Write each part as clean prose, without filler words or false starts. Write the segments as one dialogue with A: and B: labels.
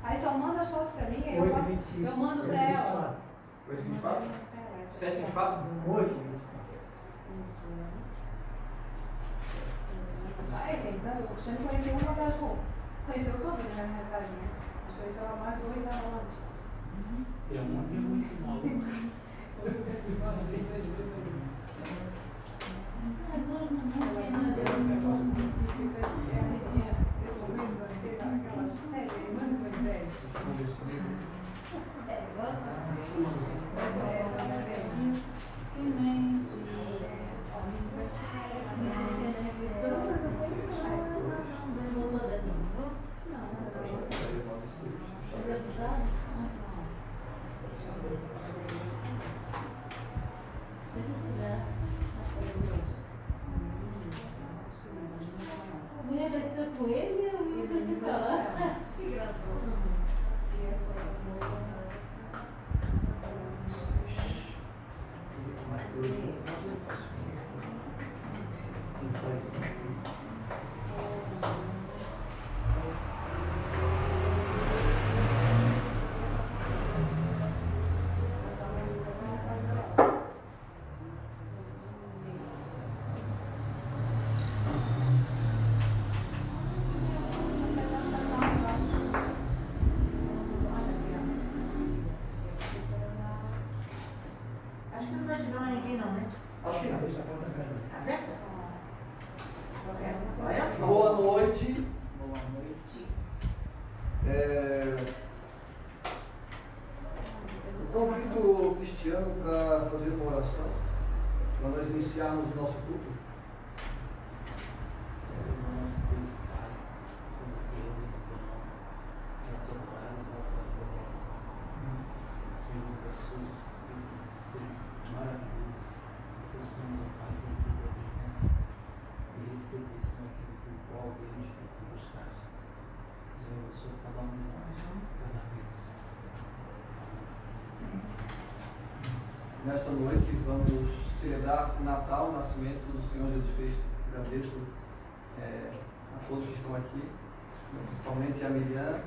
A: Aí só manda a foto pra mim, aí eu mando pra ela.
B: 8h24? 7h24? 8h24.
A: Então, você não conheceu uma das roupas. Conheceu tudo, né, minha carinha? Mas conheceu ela mais dois da onde?
C: É muito maluco.
D: Com ele, eu ia pra lá. Que engraçado.
E: Acho que não vai chegar mais ninguém não, né?
B: Acho que não.
E: Aberta?
B: Boa noite.
C: Boa noite.
B: Eu convido o Cristiano para fazer uma oração, para nós iniciarmos o nosso culto.
C: Senhor nosso Deus Pai, Senhor Deus do Pão, já te adoramos ao teu nome. Senhor, que as suas sejam maravilhosas, que possamos, ó Pai, sempre ter a presença e receber, Senhor, aquilo que o qual Deus te buscaste. Senhor, a sua palavra em nós, cada vez.
B: Nesta noite vamos celebrar o Natal, o nascimento do Senhor Jesus Cristo. Agradeço a todos que estão aqui, principalmente a Miriam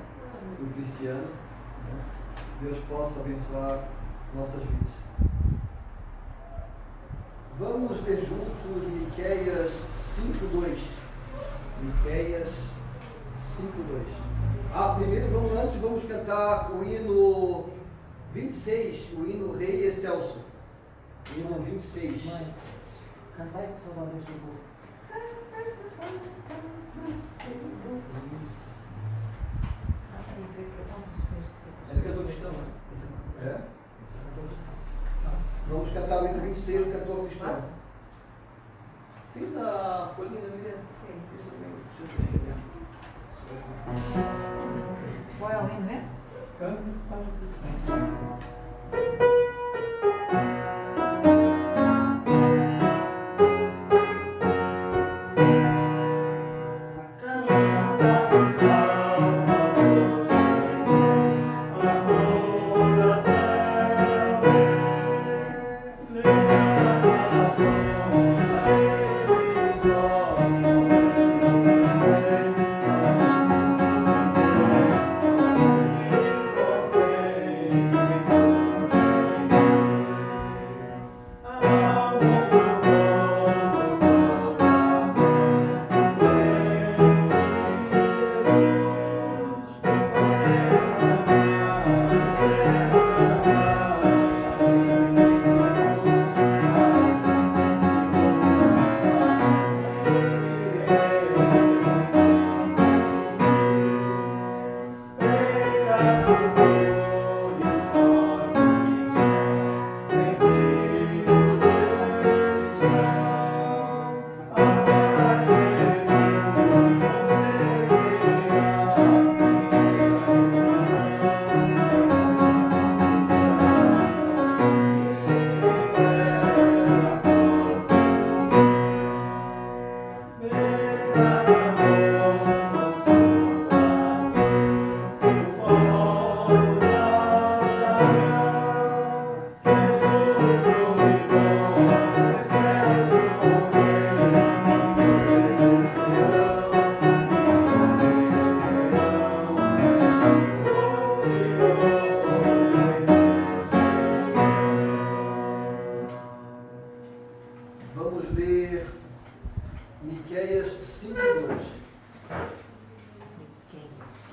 B: e o Cristiano. Deus possa abençoar nossas vidas. Vamos ler juntos Miqueias 5:2. Miqueias 5:2. Primeiro vamos cantar o hino 26, o hino Rei Excelso. Hino 26.
E: Mãe, cantai que Salvador chegou.
B: Ele cantor cristão, né? É? Vamos cantar o hino 26, o cantor cristão. Fiz a folhinha da Miriam.
E: Qual é o hino, né?
B: Amém.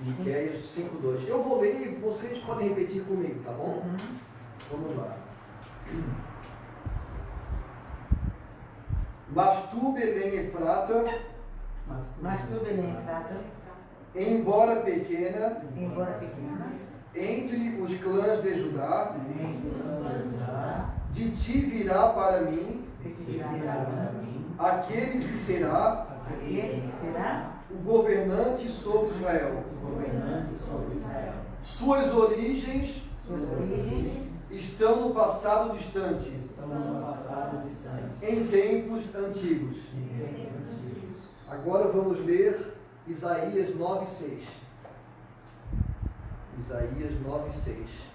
B: Miqueias 5:2. Eu vou ler e vocês podem repetir comigo, tá bom? Vamos lá. Mas tu, Belém Efrata,
E: Mas tu, Belém Efrata,
B: embora pequena,
E: entre
B: entre os clãs de Judá,
E: os clãs de Judá,
B: de ti virá para mim
E: que virá para mim,
B: aquele que será
E: aquele que será
B: o governante sobre Israel.
E: o governante sobre Israel.
B: Suas origens
E: Suas origens
B: estão no passado distante,
E: estão no passado distante,
B: em tempos antigos.
E: em tempos antigos.
B: Agora vamos ler Isaías 9:6. Isaías 9:6.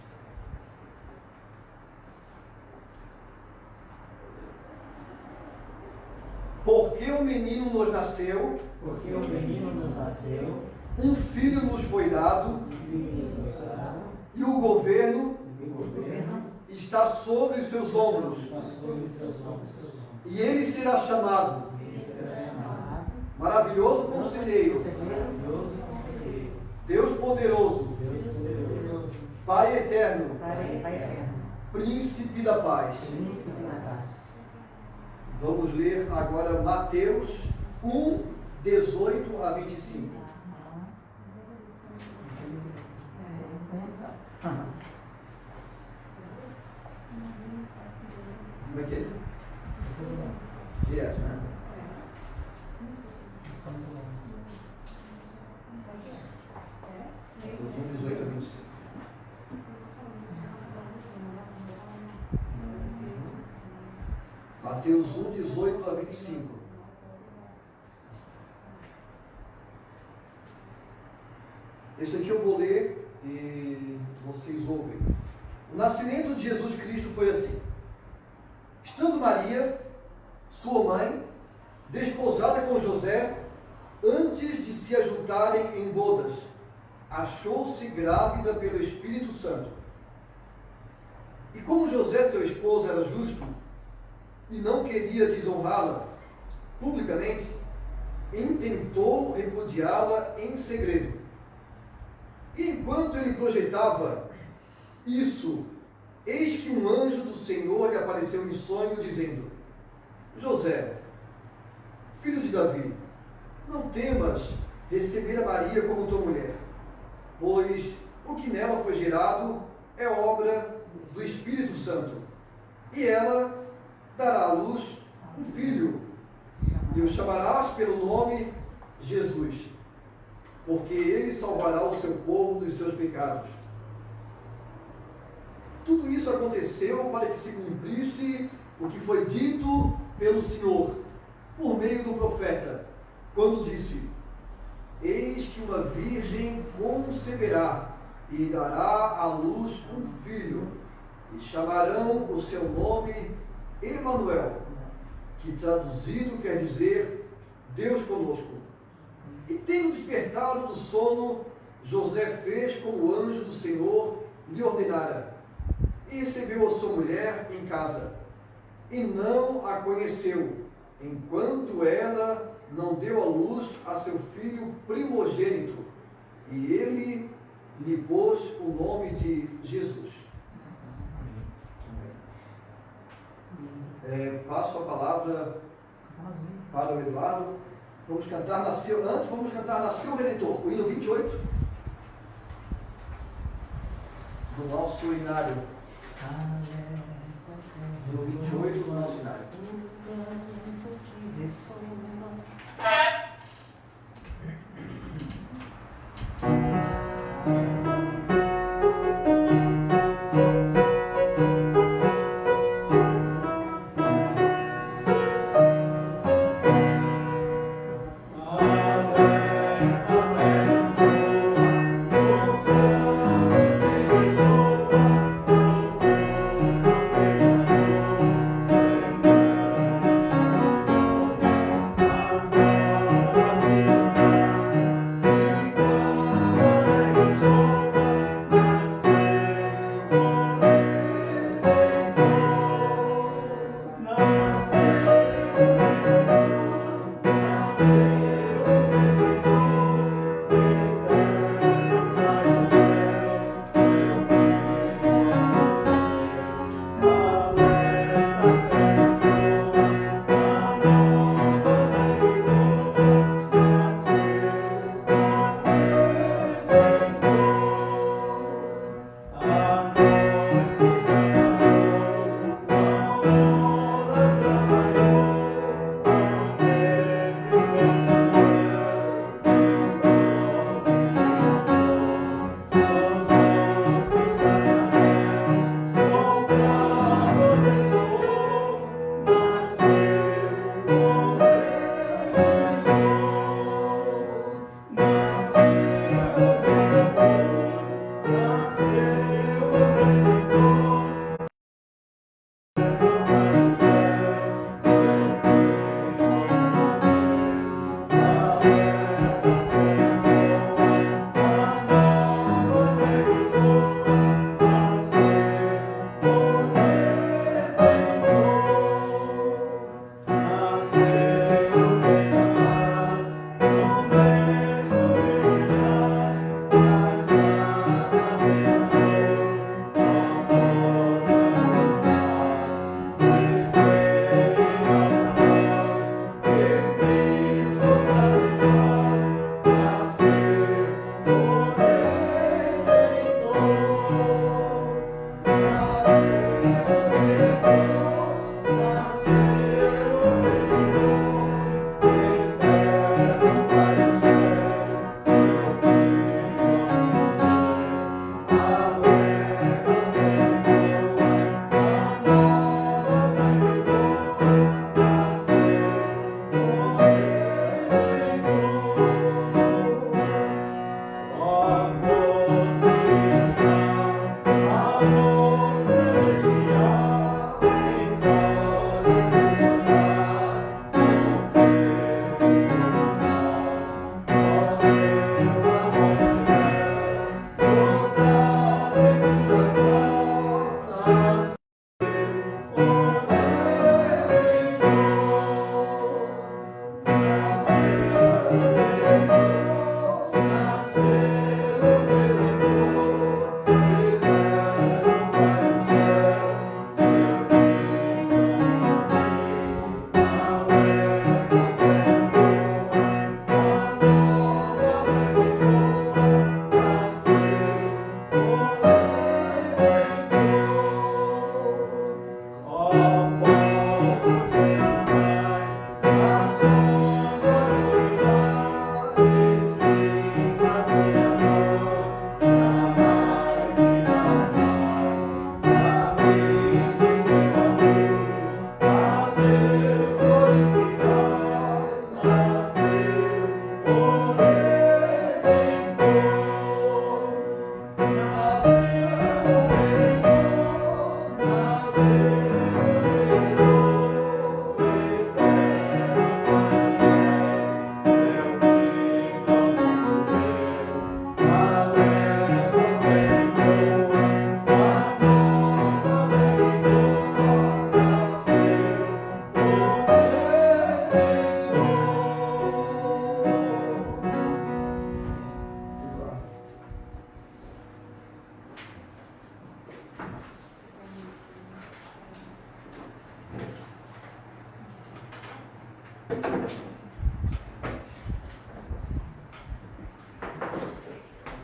B: Porque um menino nos nasceu,
E: Porque o menino nos nasceu,
B: um filho nos foi dado,
E: filhos nos dado,
B: e o governo
E: e o governo
B: está sobre os seus ombros.
E: está sobre os seus ombros.
B: E ele será chamado
E: Ele será chamado
B: Maravilhoso Conselheiro,
E: Maravilhoso Conselheiro,
B: Deus Poderoso,
E: Deus poderoso,
B: Pai Eterno,
E: Pai eterno,
B: Príncipe da Paz.
E: Príncipe da paz.
B: Vamos ler agora Mateus 1:18-25. Como é que é? Direto, né? Mateus 1:18-25. Mateus 1:18-25. Esse aqui eu vou ler e vocês ouvem. O nascimento de Jesus Cristo foi assim. Estando Maria, sua mãe, desposada com José, antes de se ajuntarem em bodas, achou-se grávida pelo Espírito Santo. E como José, seu esposo, era justo e não queria desonrá-la publicamente, intentou repudiá-la em segredo. E enquanto ele projetava isso, eis que um anjo do Senhor lhe apareceu em sonho, dizendo: José, filho de Davi, não temas receber a Maria como tua mulher, pois o que nela foi gerado é obra do Espírito Santo, e ela dará à luz um filho, e o chamarás pelo nome Jesus, porque ele salvará o seu povo dos seus pecados. Tudo isso aconteceu para que se cumprisse o que foi dito pelo Senhor, por meio do profeta, quando disse: Eis que uma virgem conceberá e dará à luz um filho, e chamarão o seu nome Emanuel, que traduzido quer dizer Deus conosco. E tendo despertado do sono, José fez como o anjo do Senhor lhe ordenara, e recebeu a sua mulher em casa, e não a conheceu, enquanto ela não deu à luz a seu filho primogênito, e ele lhe pôs o nome de Jesus. Passo a palavra para o Eduardo. Vamos cantar Nasceu o Redentor, o hino 28 do nosso inário. Hino 28 do nosso inário.
F: Oh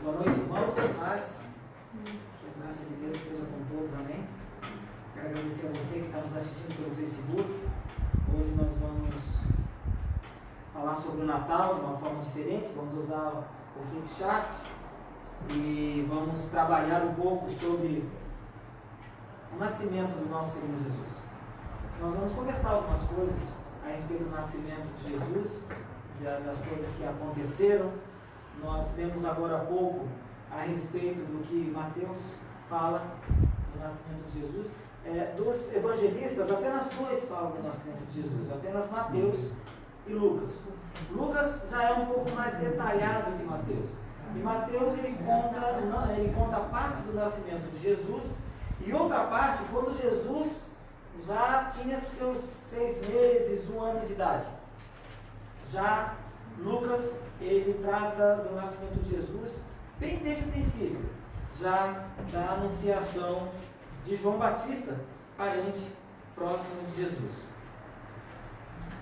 F: Boa noite, irmãos. Paz. Que a graça de Deus esteja com todos. Amém. Quero agradecer a você que está nos assistindo pelo Facebook. Hoje nós vamos falar sobre o Natal de uma forma diferente. Vamos usar o flipchart e vamos trabalhar um pouco sobre o nascimento do nosso Senhor Jesus. Nós vamos conversar algumas coisas a respeito do nascimento de Jesus, das coisas que aconteceram. Nós vemos agora há pouco a respeito do que Mateus fala do nascimento de Jesus. Dos evangelistas, apenas dois falam do nascimento de Jesus, apenas Mateus e Lucas. Lucas já é um pouco mais detalhado que Mateus. E Mateus ele conta parte do nascimento de Jesus e outra parte quando Jesus já tinha seus 6 meses, 1 ano de idade. Já Lucas, ele trata do nascimento de Jesus bem desde o princípio, já da anunciação de João Batista, parente próximo de Jesus.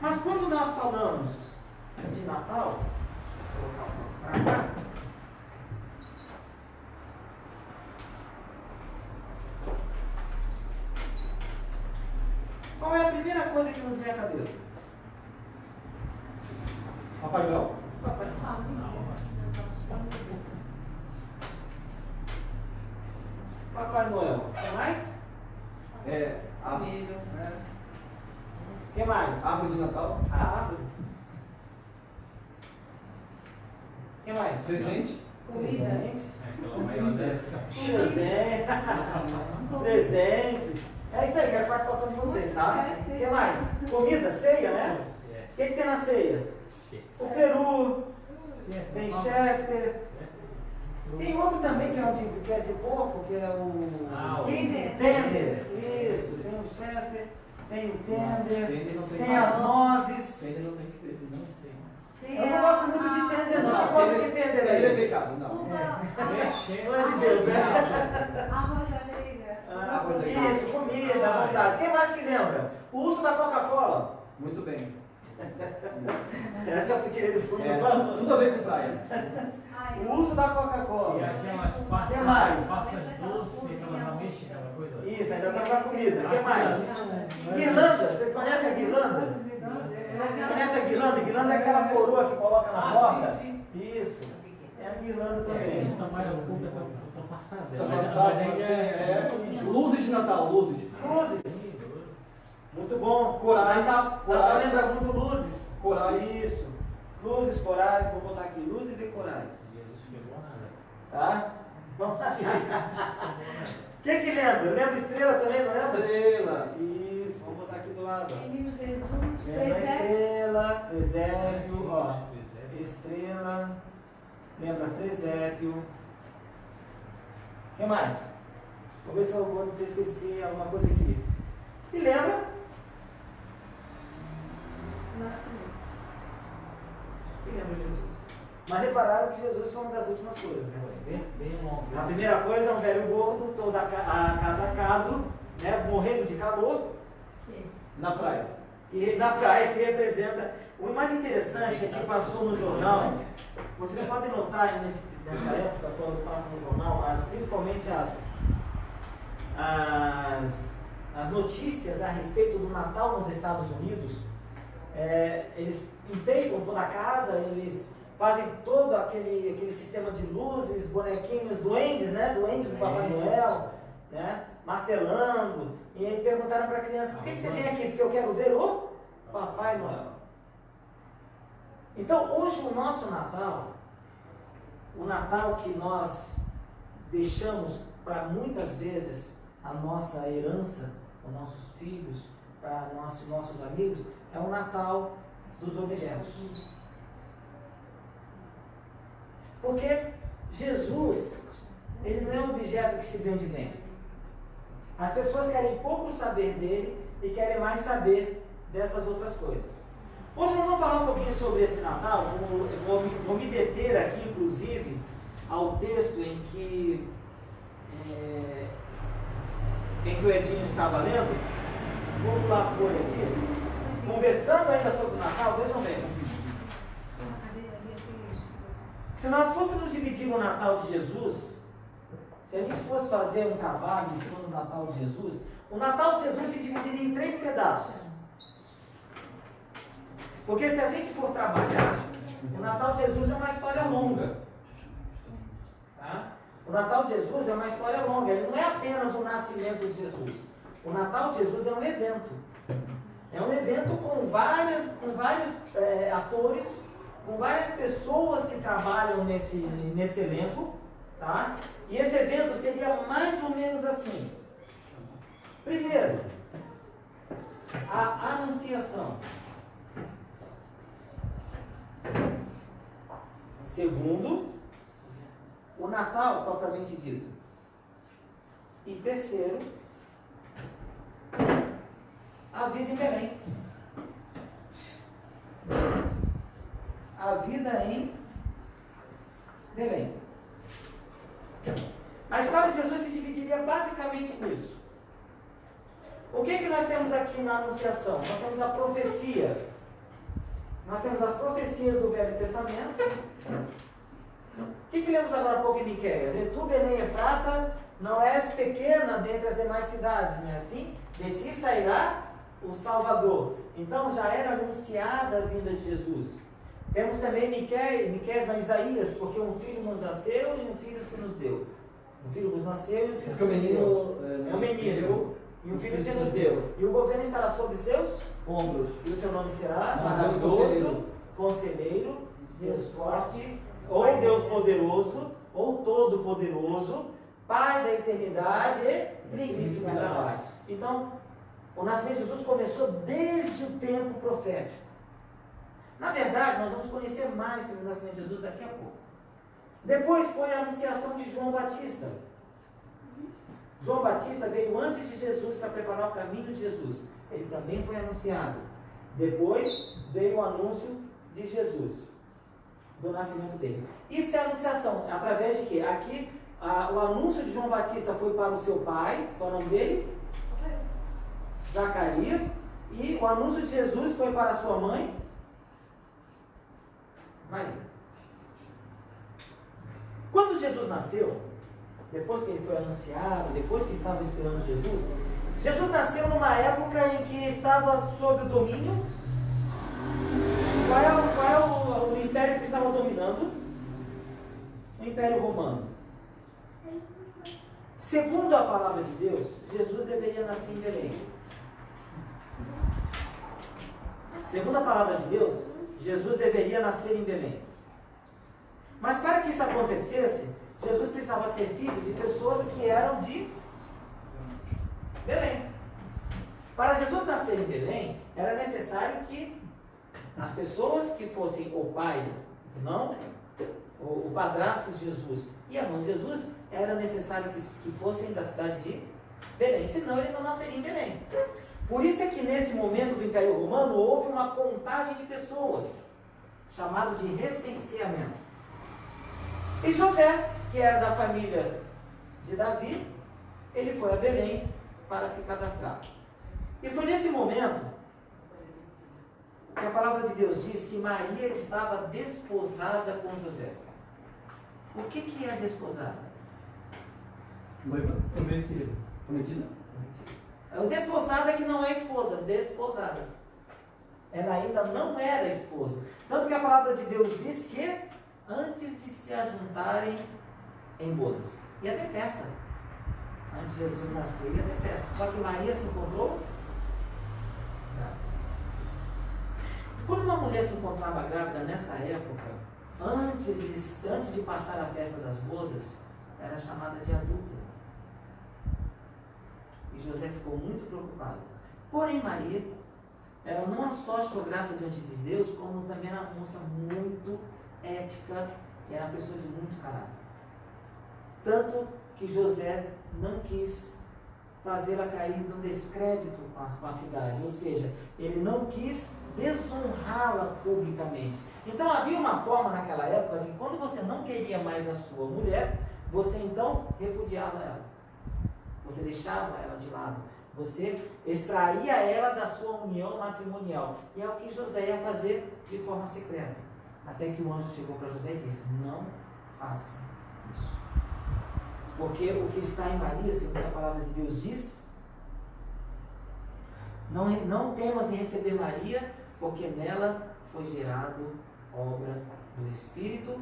F: Mas quando nós falamos de Natal, vou colocar um pouco para cá. Qual é a primeira coisa que nos vem à cabeça?
B: Papai Noel.
F: Papai Noel. Papai Noel. O que mais?
B: Árvore.
F: O que mais?
B: Árvore de Natal.
F: A árvore. O que mais?
B: Presente.
A: Comida.
F: Presentes. É isso aí, quero a participação de vocês, tá? O que mais? Comida, ceia, né? O que tem na ceia? O peru, tem Chester. Tem outro também que é de porco, que é o tender. Isso, tem o Chester, tem o tender, tem as nozes.
B: Tender não tem que ter, não tem.
F: Eu não gosto muito de tender, não. Eu gosto de tender
B: Tender é
F: aí.
B: pecado, não.
F: Não é de Deus, né?
A: Arroz amiga.
F: Isso, comida, à vontade. Quem mais que lembra? O urso da Coca-Cola.
B: Muito bem.
F: Essa eu tirei do fundo do pano.
B: Tudo a ver com praia.
F: O urso da Coca-Cola.
C: E aquelas passas,
F: Que mais?
C: passas doces, aquelas ameixas, aquela coisa.
F: Isso, ainda está com a comida. O que mais? Guirlanda. Você conhece a guirlanda? Conhece a guirlanda? Guirlanda é aquela coroa que coloca na porta. Isso. É a guirlanda
C: A gente
F: também.
C: tá mais um pouco da passada.
B: Tá passado, luzes de Natal, luzes.
F: Luzes. Muito bom.
B: Corais.
F: Natal lembra muito luzes.
B: Corais.
F: Isso. Luzes, corais. Vou botar aqui. Luzes e corais.
C: Jesus pegou nada.
F: Tá? Vamos assistir. O que lembra? Lembra estrela também, não lembra?
B: Estrela.
F: Isso. Vamos botar aqui do lado. Ó.
A: Menino Jesus.
F: Lembra estrela, presépio,
C: Sim,
F: ó.
C: presépio.
F: Estrela. Lembra presépio. O que mais? Vou ver se eu vou esqueci alguma coisa aqui. E lembra? E lembra Jesus. Mas repararam que Jesus foi uma das últimas coisas, né?
C: Bem longo.
F: A primeira coisa é um velho gordo, todo acasacado, né, morrendo de calor,
B: Na praia.
F: e na praia que representa. O mais interessante é que passou no jornal, vocês podem notar nessa época, quando passa no jornal, principalmente as notícias a respeito do Natal nos Estados Unidos, eles enfeitam toda a casa, eles fazem todo aquele sistema de luzes, bonequinhos, duendes, né? Duendes do Papai Noel, né? Martelando. E aí perguntaram para a criança, por que você vem aqui? Porque eu quero ver o Papai Noel. Então, hoje o nosso Natal, o Natal que nós deixamos para muitas vezes a nossa herança, os nossos filhos, para nossos amigos, é o Natal dos objetos. Porque Jesus, ele não é um objeto que se vende bem. As pessoas querem pouco saber dele e querem mais saber dessas outras coisas. Hoje nós vamos falar um pouquinho sobre esse Natal. Vou me deter aqui, inclusive, ao texto em que o Edinho estava lendo. Vou pular a folha aqui. Conversando ainda sobre o Natal, vejam bem. Se nós fôssemos dividir o Natal de Jesus, se a gente fosse fazer um trabalho em cima do Natal de Jesus, o Natal de Jesus se dividiria em 3 pedaços. Porque se a gente for trabalhar, o Natal de Jesus é uma história longa. Tá? O Natal de Jesus é uma história longa, ele não é apenas o nascimento de Jesus. O Natal de Jesus é um evento. É um evento com vários atores, com várias pessoas que trabalham nesse elenco. Tá? E esse evento seria mais ou menos assim. Primeiro, a Anunciação. Segundo, o Natal propriamente dito. E terceiro, a vida em Belém. A vida em Belém. A história de Jesus se dividiria basicamente nisso. O que nós temos aqui na Anunciação? Nós temos a profecia. Nós temos as profecias do Velho Testamento. O que lemos agora há pouco em Miqueias? E tu, Belém Efrata, não és pequena dentre as demais cidades, não é assim? De ti sairá o Salvador. Então já era anunciada a vinda de Jesus. Temos também Miqueias não, Isaías, porque um filho nos nasceu e um filho se nos deu. Um filho vos nasceu e um filho se nos deu. É um menino. E um filho se nos deu. E o governo estará sobre seus
B: ombros.
F: E o seu nome será Maravilhoso, Conselheiro, Deus Forte, ou Deus Poderoso, ou Todo-Poderoso, Pai da Eternidade e Príncipe da Paz. Então, o nascimento de Jesus começou desde o tempo profético. Na verdade, nós vamos conhecer mais sobre o nascimento de Jesus daqui a pouco. Depois foi a anunciação de João Batista. João Batista veio antes de Jesus para preparar o caminho de Jesus. Ele também foi anunciado. Depois veio o anúncio de Jesus, do nascimento dele. Isso é a anunciação. Através de quê? Aqui, o anúncio de João Batista foi para o seu pai. Qual é o nome dele? Zacarias. E o anúncio de Jesus foi para a sua mãe, Maria. Quando Jesus nasceu, depois que ele foi anunciado, depois que estavam esperando Jesus, Jesus nasceu numa época em que estava sob o domínio. Qual é o império que estava dominando? O Império Romano. Segundo a palavra de Deus, Jesus deveria nascer em Belém. Segundo a palavra de Deus, Jesus deveria nascer em Belém. Mas para que isso acontecesse, Jesus precisava ser filho de pessoas que eram de Belém. Para Jesus nascer em Belém, era necessário que as pessoas que fossem o pai, não, o padrasto de Jesus e a mãe de Jesus, era necessário que fossem da cidade de Belém, senão ele não nasceria em Belém. Por isso é que nesse momento do Império Romano houve uma contagem de pessoas, chamado de recenseamento. E José, que era da família de Davi, ele foi a Belém para se cadastrar. E foi nesse momento que a palavra de Deus diz que Maria estava desposada com José. O que é desposada?
B: Noiva. Prometida. Prometida?
F: O desposada é que não é esposa, desposada. Ela ainda não era esposa. Tanto que a palavra de Deus diz que antes de se ajuntarem em bodas. E até festa. Antes de Jesus nascer, ia ter festa. Só que Maria se encontrou. Quando uma mulher se encontrava grávida nessa época, antes de passar a festa das bodas, era chamada de adúltera. E José ficou muito preocupado. Porém, Maria, ela não só achou graça diante de Deus, como também era uma moça muito ética, que era uma pessoa de muito caráter. Tanto que José não quis fazê-la cair no descrédito com a cidade, ou seja, ele não quis desonrá-la publicamente. Então havia uma forma naquela época de que quando você não queria mais a sua mulher, você então repudiava ela. Você deixava ela de lado. Você extraía ela da sua união matrimonial. E é o que José ia fazer de forma secreta. Até que o anjo chegou para José e disse: não faça isso. Porque o que está em Maria, segundo a palavra de Deus diz, não temas em receber Maria, porque nela foi gerado obra do Espírito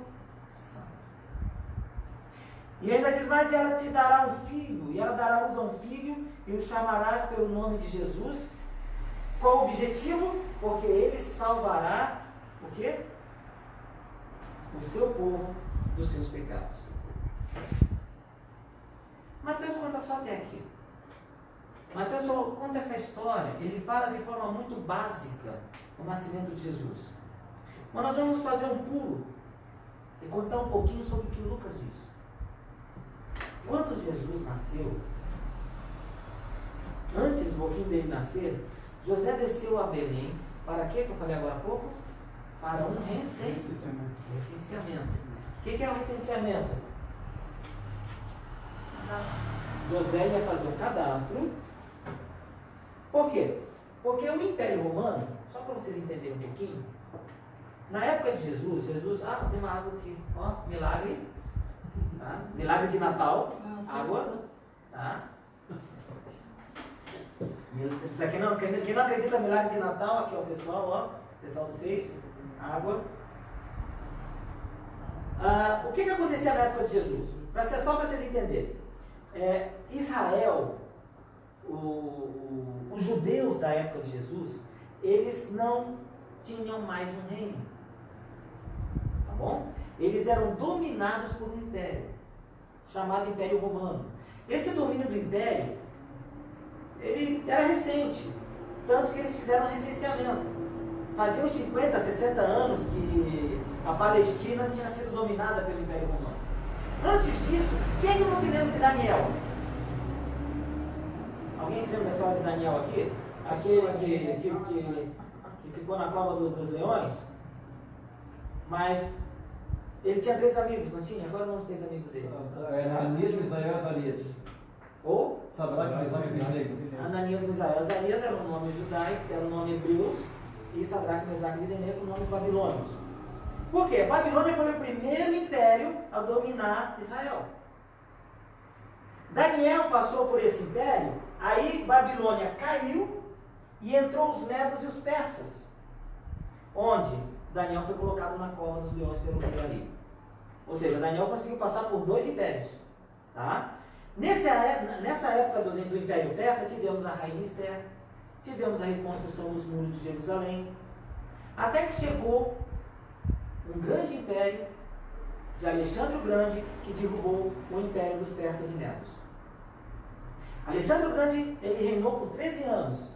F: Santo. E ainda diz mais: e ela te dará um filho, e ela dará luz a um filho, e o chamarás pelo nome de Jesus. Qual o objetivo? Porque ele salvará o quê? O seu povo dos seus pecados. Mateus conta só até aqui. Mateus só conta essa história. Ele fala de forma muito básica o nascimento de Jesus. Mas nós vamos fazer um pulo e contar um pouquinho sobre o que Lucas diz. Quando Jesus nasceu, antes um pouquinho dele nascer, José desceu a Belém. Para quê? Que eu falei agora há pouco? Para um recenseamento. O que é o recenseamento? José ia fazer um cadastro. Por quê? Porque o Império Romano, só para vocês entenderem um pouquinho, na época de Jesus, tem uma água aqui, ó, milagre, tá? Milagre de Natal, água, tá? Para quem não acredita no milagre de Natal, aqui ó, o pessoal, ó, o pessoal do Face, água. O que acontecia na época de Jesus? Só para vocês entenderem. Israel, os judeus da época de Jesus, eles não tinham mais um reino. Tá bom? Eles eram dominados por um império, chamado Império Romano. Esse domínio do império, ele era recente, tanto que eles fizeram um recenseamento. Fazia uns 50, 60 anos que a Palestina tinha sido dominada pelo Império Romano. Antes disso, quem não se lembra de Daniel? Alguém se lembra da história de Daniel aqui? Aquele que ficou na cova dos leões? Mas ele tinha 3 amigos, não tinha? Agora não os 3 amigos dele.
B: Ananias, Misael e Azarias.
F: Ou?
B: Sadraque, Mesaque e Abednego.
F: Ananias, Misael e Azarias era o nome judaico, era o nome hebreus, e Sadraque, Mesaque e Abednego, nomes babilônios. Por quê? Babilônia foi o primeiro império a dominar Israel. Daniel passou por esse império, aí Babilônia caiu e entrou os medos e os persas, onde Daniel foi colocado na cova dos leões pelo rei Dario. Ou seja, Daniel conseguiu passar por 2 impérios. Tá? Nessa época do Império Persa, tivemos a rainha Esther, tivemos a reconstrução dos muros de Jerusalém, até que chegou um grande império de Alexandre o Grande, que derrubou o império dos persas e medos. Alexandre o Grande, ele reinou por 13 anos,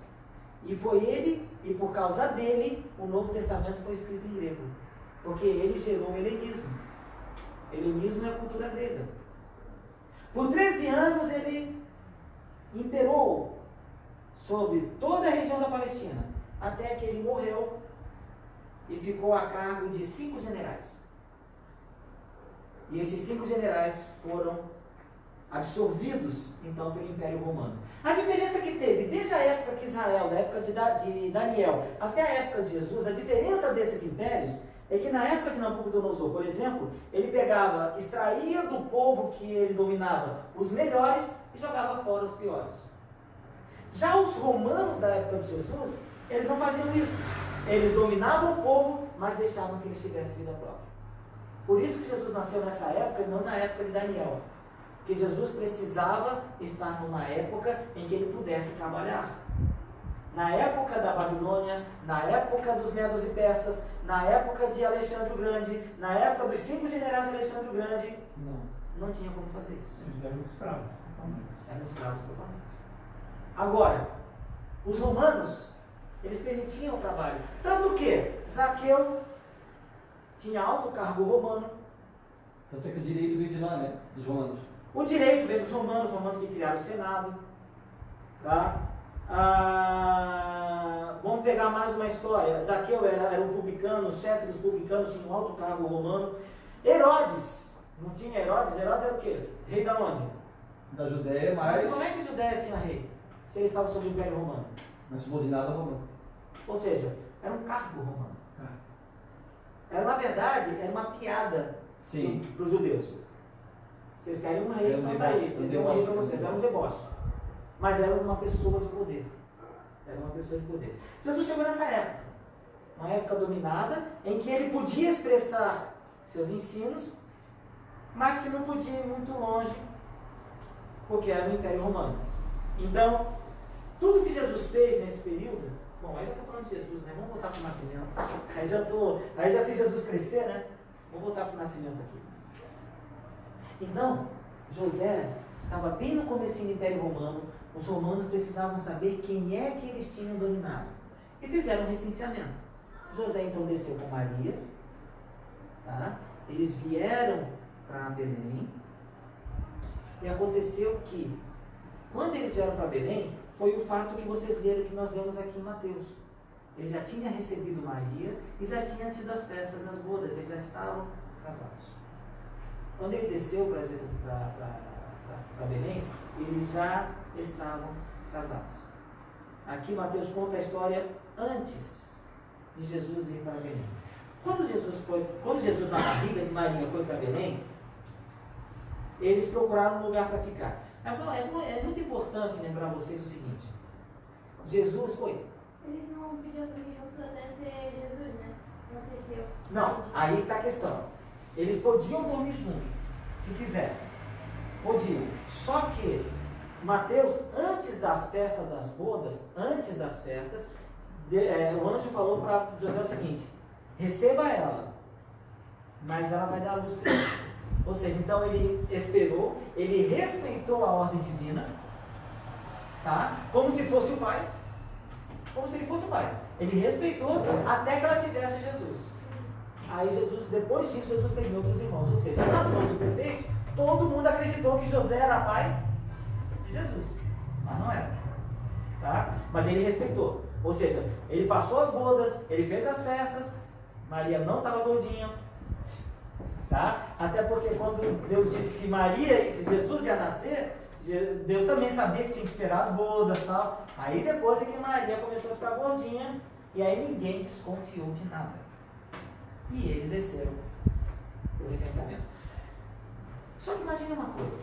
F: e foi ele, e por causa dele, o Novo Testamento foi escrito em grego, porque ele gerou o helenismo. Helenismo é a cultura grega. Por 13 anos ele imperou sobre toda a região da Palestina, até que ele morreu e ficou a cargo de 5 generais. E esses 5 generais foram absorvidos, então, pelo Império Romano. A diferença que teve, desde a época de Israel, da época de Daniel, até a época de Jesus, a diferença desses impérios é que na época de Nabucodonosor, por exemplo, ele pegava, extraía do povo que ele dominava os melhores e jogava fora os piores. Já os romanos da época de Jesus, eles não faziam isso. Eles dominavam o povo, mas deixavam que eles tivessem vida própria. Por isso que Jesus nasceu nessa época e não na época de Daniel. Porque Jesus precisava estar numa época em que ele pudesse trabalhar. Na época da Babilônia, na época dos medos e persas, na época de Alexandre o Grande, na época dos 5 generais de Alexandre o Grande, não tinha como fazer isso.
C: Eles eram escravos.
F: Eram escravos totalmente. Agora, os romanos, eles permitiam o trabalho. Tanto que Zaqueu tinha alto cargo romano.
B: Tanto é que o direito veio de lá, né? Dos romanos.
F: O direito veio dos romanos, os romanos que criaram o Senado. Tá? Vamos pegar mais uma história. Zaqueu era um publicano, o chefe dos publicanos tinha um alto cargo romano. Herodes, não tinha Herodes? Herodes era o quê? Rei da onde?
B: Da Judéia,
F: Mas
B: mas
F: como é que a Judéia tinha rei? Se eles estavam sob o Império Romano.
B: subordinado ao romano.
F: Ou seja, era um cargo romano. Na verdade, era uma piada
B: Sim.
F: para os judeus. Vocês querem um rei, então tá aí. Você tem um rei para vocês. Era um deboche. Mas era uma pessoa de poder. Era uma pessoa de poder. Jesus chegou nessa época. Uma época dominada, em que ele podia expressar seus ensinos, mas que não podia ir muito longe, porque era o Império Romano. Então, tudo que Jesus fez nesse período, bom, aí já estou falando de Jesus, né? Vamos voltar para o nascimento. Aí já fiz Jesus crescer, né? Vamos voltar para o nascimento aqui. Então, José estava bem no comecinho do Império Romano. Os romanos precisavam saber quem é que eles tinham dominado. E fizeram um recenseamento. José então desceu com Maria. Tá? Eles vieram para Belém. E aconteceu que, quando eles vieram para Belém, foi o fato que vocês leram, que nós lemos aqui em Mateus. Ele já tinha recebido Maria e já tinha tido as festas, as bodas. Eles já estavam casados. Quando ele desceu para Belém, eles já estavam casados. Aqui Mateus conta a história antes de Jesus ir para Belém. Quando Jesus na barriga de Maria foi para Belém, eles procuraram um lugar para ficar. É muito importante lembrar vocês o seguinte: Jesus foi.
D: Eles não podiam dormir juntos até ter Jesus, né? Não sei se eu.
F: Não, aí está a questão. Eles podiam dormir juntos, se quisessem. Podiam. Só que Mateus, antes das festas das bodas, o anjo falou para José o seguinte: receba ela, mas ela vai dar a luz para ele. Ou seja, então ele esperou, ele respeitou a ordem divina, tá? Como se fosse o pai. Como se ele fosse o pai. Ele respeitou até que ela tivesse Jesus. Aí Jesus, depois disso, Jesus teve outros irmãos. Ou seja, para todos os efeitos, todo mundo acreditou que José era pai de Jesus. Mas não era. Tá? Mas ele respeitou. Ou seja, ele passou as bodas, ele fez as festas, Maria não estava gordinha. Tá? Até porque quando Deus disse que Jesus ia nascer, Deus também sabia que tinha que esperar as bodas e tal. Aí depois é que Maria começou a ficar gordinha, e aí ninguém desconfiou de nada. E eles desceram o licenciamento. Só que imagine uma coisa.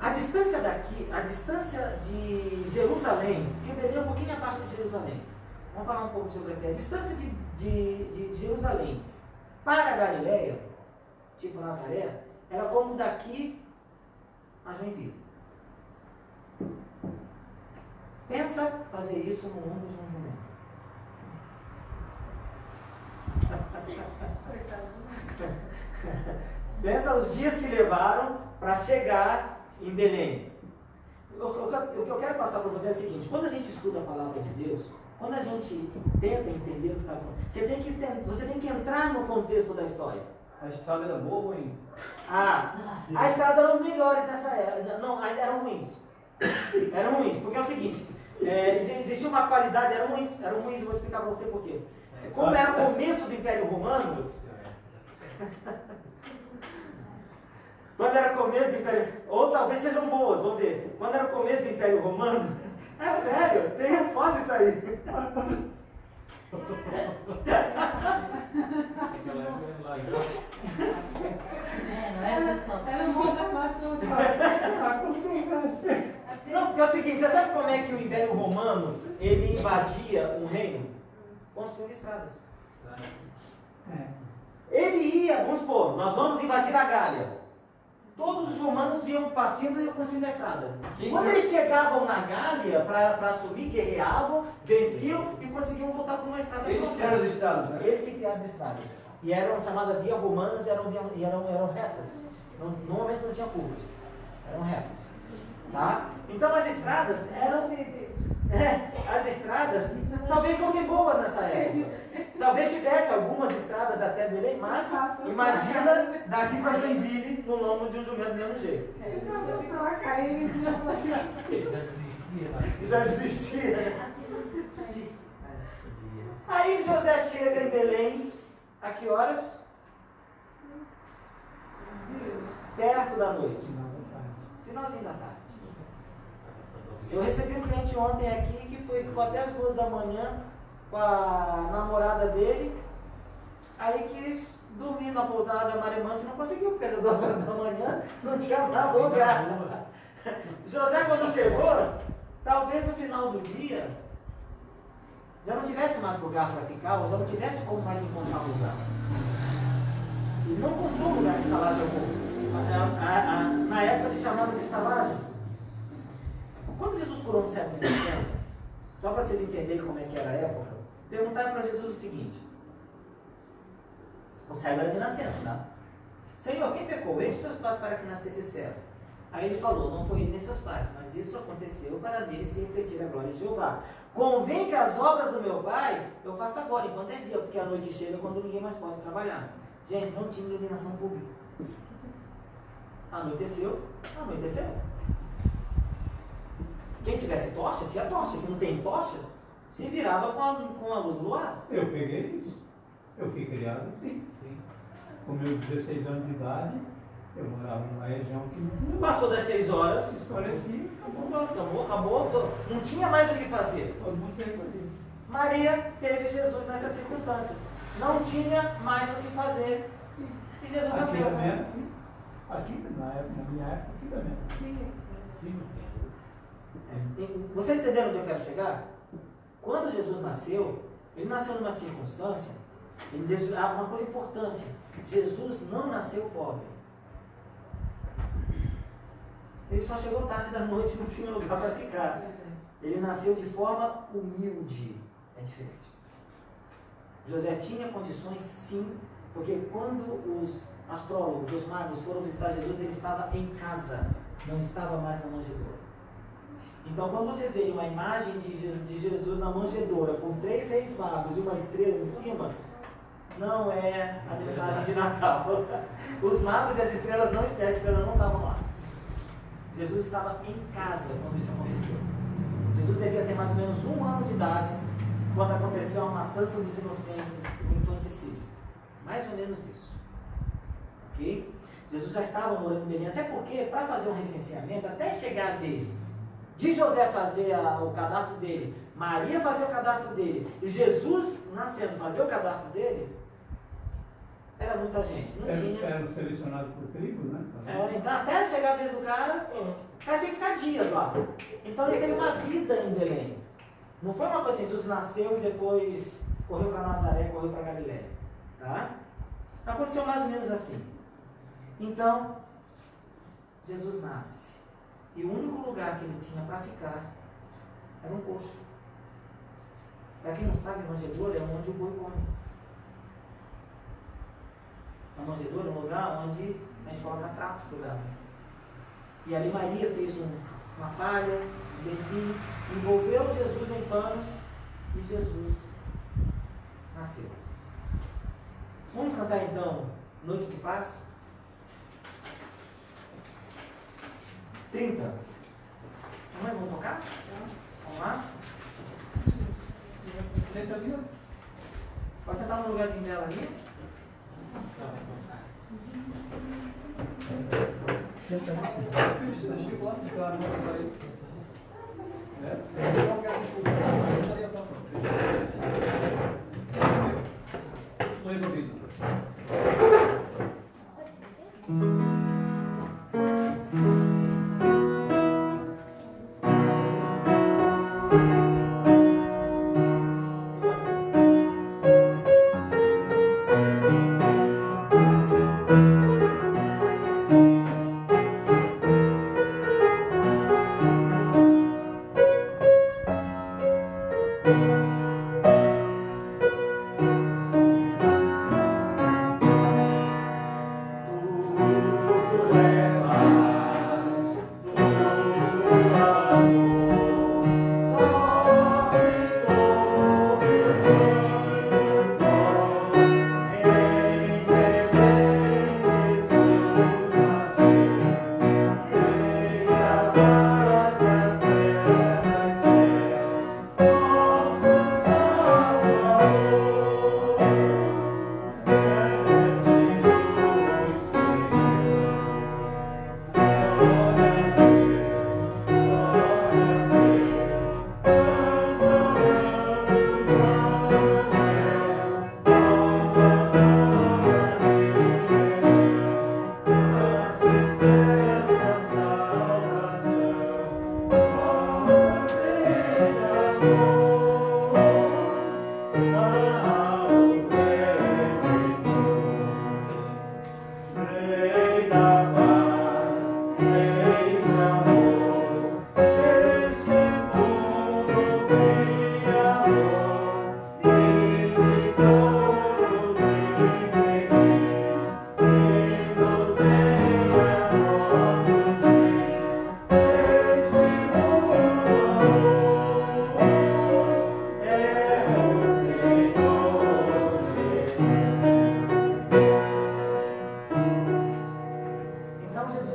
F: A distância de Jerusalém, que Belém é um pouquinho abaixo de Jerusalém. Vamos falar um pouco de geografia. A distância de Jerusalém para a Galileia, tipo Nazaré, era como daqui a Joinville. Pensa fazer isso no mundo de um jumento. Pensa os dias que levaram para chegar em Belém. O que eu quero passar para você é o seguinte: quando a gente estuda a palavra de Deus, quando a gente tenta entender o que está acontecendo, você tem que entrar no contexto da história.
B: A estrada era boa ou ruim?
F: A estrada era os melhores nessa época. Não, ainda eram ruins. Eram ruins, porque é o seguinte: existia uma qualidade, eram ruins, eu vou explicar para você por quê. Como era o começo do Império Romano, quando era o começo do Império, ou talvez sejam boas, vamos ver. Quando era o começo do Império Romano, é sério, tem resposta isso aí.
D: Não é, pessoal?
A: Era um monte de assunto.
F: Não, porque é o seguinte: você sabe como é que o Império Romano ele invadia um reino? Construindo estradas. Ele ia, vamos supor, nós vamos invadir a Gália. Todos os romanos iam partindo e iam construindo a estrada. Quando eles chegavam na Gália para subir, guerreavam, venciam e conseguiam voltar por uma estrada.
B: Eles criaram as estradas, né?
F: Eles que criaram as estradas. E eram chamadas via romanas, eram retas. Normalmente não tinha curvas. Eram retas. Tá? Então as estradas eram... as estradas talvez fossem boas nessa época. Talvez tivesse algumas estradas até Belém, mas imagina daqui para Joinville no lombo de um jumento do mesmo jeito. Já desistia. Aí José chega em Belém, a que horas? Perto da noite. Finalzinho da tarde. Eu recebi um cliente ontem aqui que ficou até as 2 da manhã com a namorada dele Aí quis dormir na pousada da Maria Mansa e não conseguiu, porque às 2 horas da manhã não tinha mais lugar. José, quando chegou, talvez no final do dia, já não tivesse mais lugar para ficar, ou já não tivesse como mais encontrar lugar. Ele não encontrou lugar de estalagem algum. Na época se chamava de estalagem. Quando Jesus curou um cego de nascença, só para vocês entenderem como é que era a época, perguntaram para Jesus o seguinte: o cego era de nascença, tá? Senhor, quem pecou? Este seus pais para que nascesse cego? Aí ele falou: não foi ele nem seus pais, mas isso aconteceu para nele se refletir a glória de Jeová. Convém que as obras do meu pai eu faça agora, enquanto é dia, porque a noite chega quando ninguém mais pode trabalhar. Gente, não tinha iluminação pública. Anoiteceu, anoiteceu. Quem tivesse tocha, tinha tocha. Quem não tem tocha, se virava com a luz do luar.
G: Eu peguei isso. Eu fui criado assim. Com meus 16 anos de idade, eu morava numa região que não
F: Passou das 6 horas,
G: parecia,
F: acabou. Não tinha mais o que fazer.
G: todo mundo saiu ali.
F: Maria teve Jesus nessas circunstâncias. Não tinha mais o que fazer. E Jesus
G: Aqui
F: nasceu.
G: também era assim. Aqui, na minha época, aqui também.
A: Sim.
F: Vocês entenderam onde eu quero chegar? Quando Jesus nasceu, ele nasceu numa circunstância, uma coisa importante: Jesus não nasceu pobre. Ele só chegou tarde da noite e não tinha lugar para ficar. Ele nasceu de forma humilde. É diferente. José tinha condições, sim, porque quando os astrólogos, os magos foram visitar Jesus, ele estava em casa, não estava mais na manjedoura. Então, quando vocês verem uma imagem de Jesus na manjedoura, com 3 reis magos e uma estrela em cima, não é a mensagem de Natal. Os magos e as estrelas não estavam lá. Jesus estava em casa quando isso aconteceu. Jesus devia ter mais ou menos 1 ano de idade quando aconteceu a matança dos inocentes, o infanticídio. Mais ou menos isso. Ok? Jesus já estava morando em Belém, até porque, para fazer um recenseamento, até chegar a vez de José fazer o cadastro dele, Maria fazer o cadastro dele, e Jesus nascendo fazer o cadastro dele, era muita gente. Não tinha.
G: Eram selecionados por tribos, né?
F: Então, até chegar a vez do cara, o cara tinha que ficar dias lá. Então, ele teve uma vida em Belém. Não foi uma coisa assim: Jesus nasceu e depois correu para Nazaré, correu para Galiléia. Tá? Aconteceu mais ou menos assim. Então, Jesus nasce. E o único lugar que ele tinha para ficar era um coxo. Para quem não sabe, manjedoura é onde o boi come. A manjedoura é um lugar onde a gente coloca trapo do gado. E ali Maria fez uma palha, um becinho, envolveu Jesus em panos e Jesus nasceu. Vamos cantar então Noite de Paz? 30. Mamãe, vamos tocar? Vamos lá?
B: Senta ali, ó.
F: Pode sentar no lugarzinho dela ali.
B: Senta ali. Chico lá, claro, não vai. Então, eu quero desculpar, mas ali, ó, estou resolvido.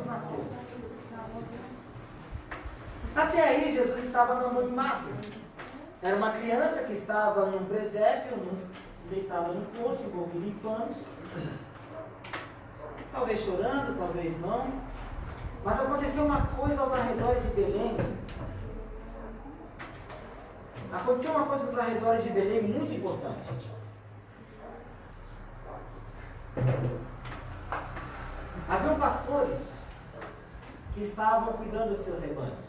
F: Jesus nasceu. Até aí, Jesus estava no anonimato. Era uma criança que estava num presépio, deitada no posto, envolvida em panos. Talvez chorando, talvez não. Mas aconteceu uma coisa aos arredores de Belém. Aconteceu uma coisa aos arredores de Belém muito importante. Haviam pastores que estavam cuidando dos seus rebanhos.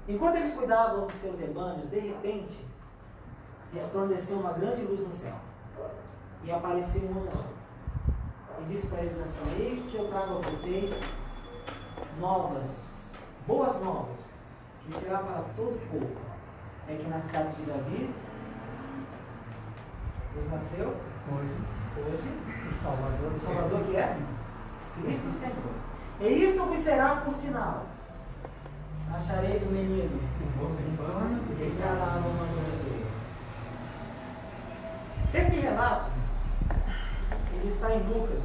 F: Enquanto eles cuidavam dos seus rebanhos, de repente, resplandeceu uma grande luz no céu. E apareceu um anjo. E disse para eles assim: eis que eu trago a vocês boas novas, que será para todo o povo. É que na cidade de Davi, Deus nasceu hoje, o Salvador que é Cristo Senhor. E isto vos será por sinal: achareis o menino deitado numa manjedoura. Esse relato, ele está em Lucas,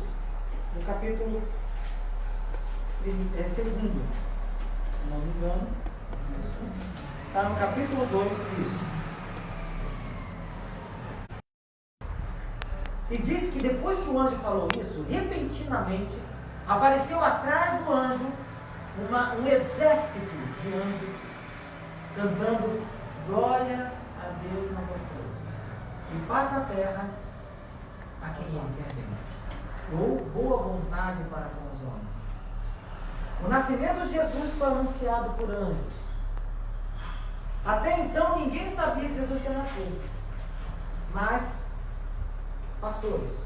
F: no capítulo 2, se não me engano. Está no capítulo 2, isso. E diz que depois que o anjo falou isso, repentinamente apareceu atrás do anjo um exército de anjos cantando glória a Deus nas alturas e paz na terra a quem ele quer bem, ou boa vontade para com os homens. O nascimento de Jesus foi anunciado por anjos. Até então ninguém sabia que Jesus tinha nascido, mas pastores.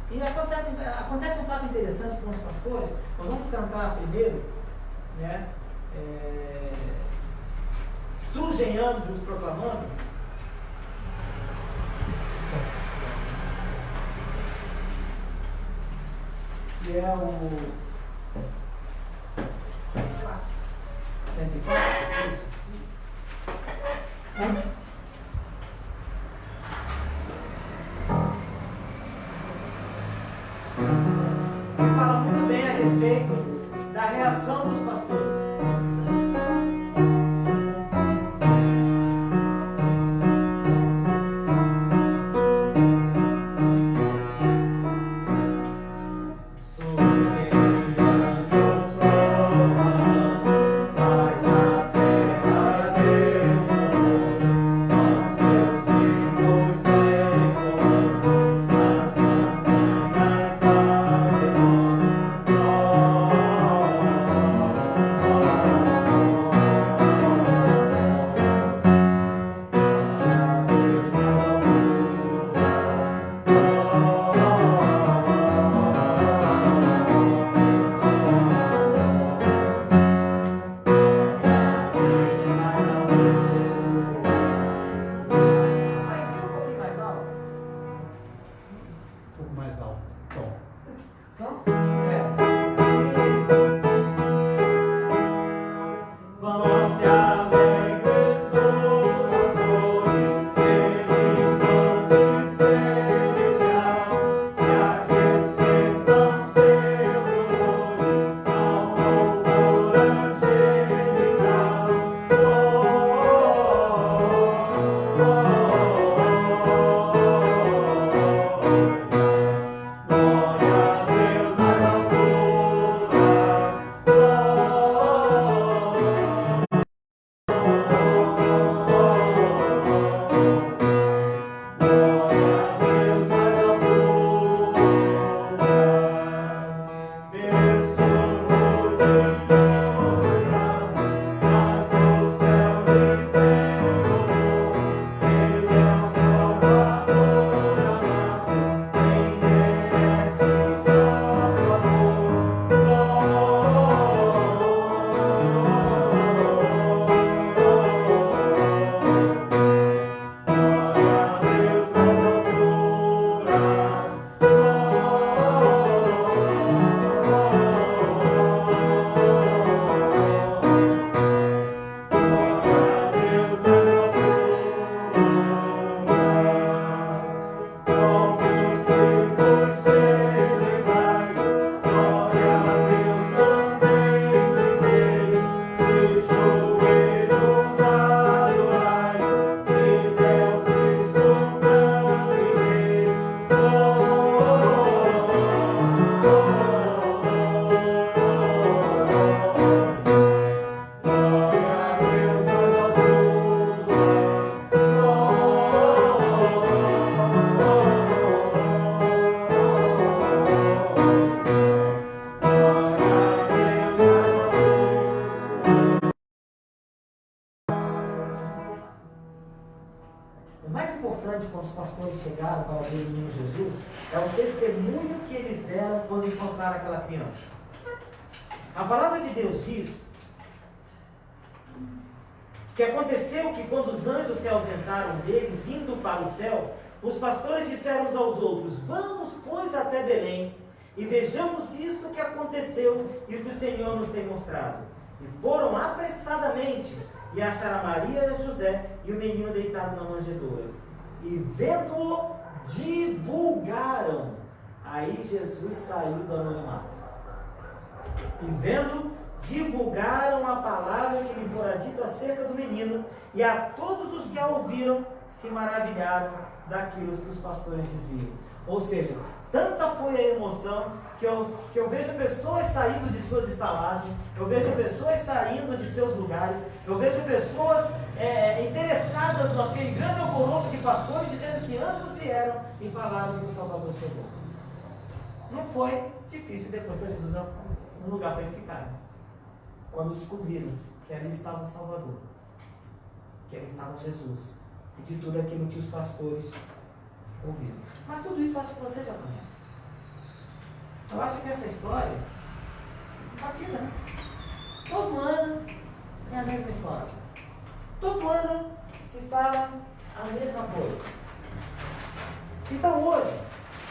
F: E acontece um fato interessante com os pastores. Nós vamos cantar primeiro, né? Surgem anjos proclamando. Que é o 104, isso. E fala muito bem a respeito da reação dos pastores.
H: Glória a Deus.
F: pastores chegaram para ver o menino Jesus é o testemunho que eles deram quando encontraram aquela criança. A palavra de Deus diz que aconteceu que quando os anjos se ausentaram deles, indo para o céu, os pastores disseram uns aos outros: vamos, pois, até Belém, e vejamos isto que aconteceu e o que o Senhor nos tem mostrado. E foram apressadamente, e acharam Maria e José e o menino deitado na manjedoura. E vendo-o, divulgaram. Aí Jesus saiu do anonimato. E vendo, divulgaram a palavra que lhe fora dita acerca do menino, e a todos os que a ouviram se maravilharam daquilo que os pastores diziam. Ou seja, tanta foi a emoção que eu vejo pessoas saindo de suas estalagens, eu vejo pessoas saindo de seus lugares, eu vejo pessoas interessadas naquele grande alvoroço de pastores, dizendo que anjos vieram e falaram que o Salvador chegou. Não foi difícil depois para Jesus um lugar para ele ficar. Quando descobriram que ali estava o Salvador, que ali estava Jesus, e de tudo aquilo que os pastores ouviram. Mas tudo isso eu acho que você já conhece. Eu acho que essa história é batida, né? Todo ano é a mesma história. Todo ano se fala a mesma coisa. Então hoje,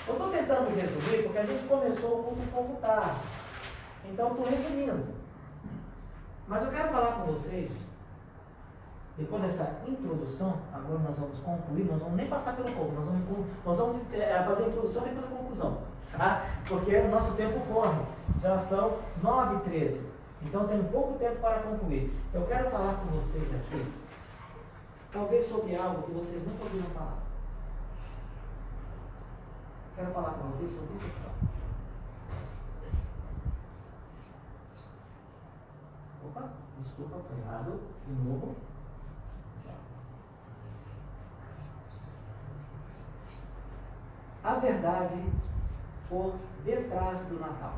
F: eu estou tentando resumir, porque a gente começou o culto um pouco tarde. Então estou resumindo. Mas eu quero falar com vocês, depois dessa introdução, agora nós vamos concluir, nós vamos nem passar pelo pouco, nós vamos fazer a introdução e depois a conclusão, tá? Porque o nosso tempo corre, já são 9h13, então tem pouco tempo para concluir. Eu quero falar com vocês aqui, talvez sobre algo que vocês nunca ouviram falar. Quero falar com vocês sobre isso aqui. Opa, desculpa, foi errado, de novo. A verdade por detrás do Natal.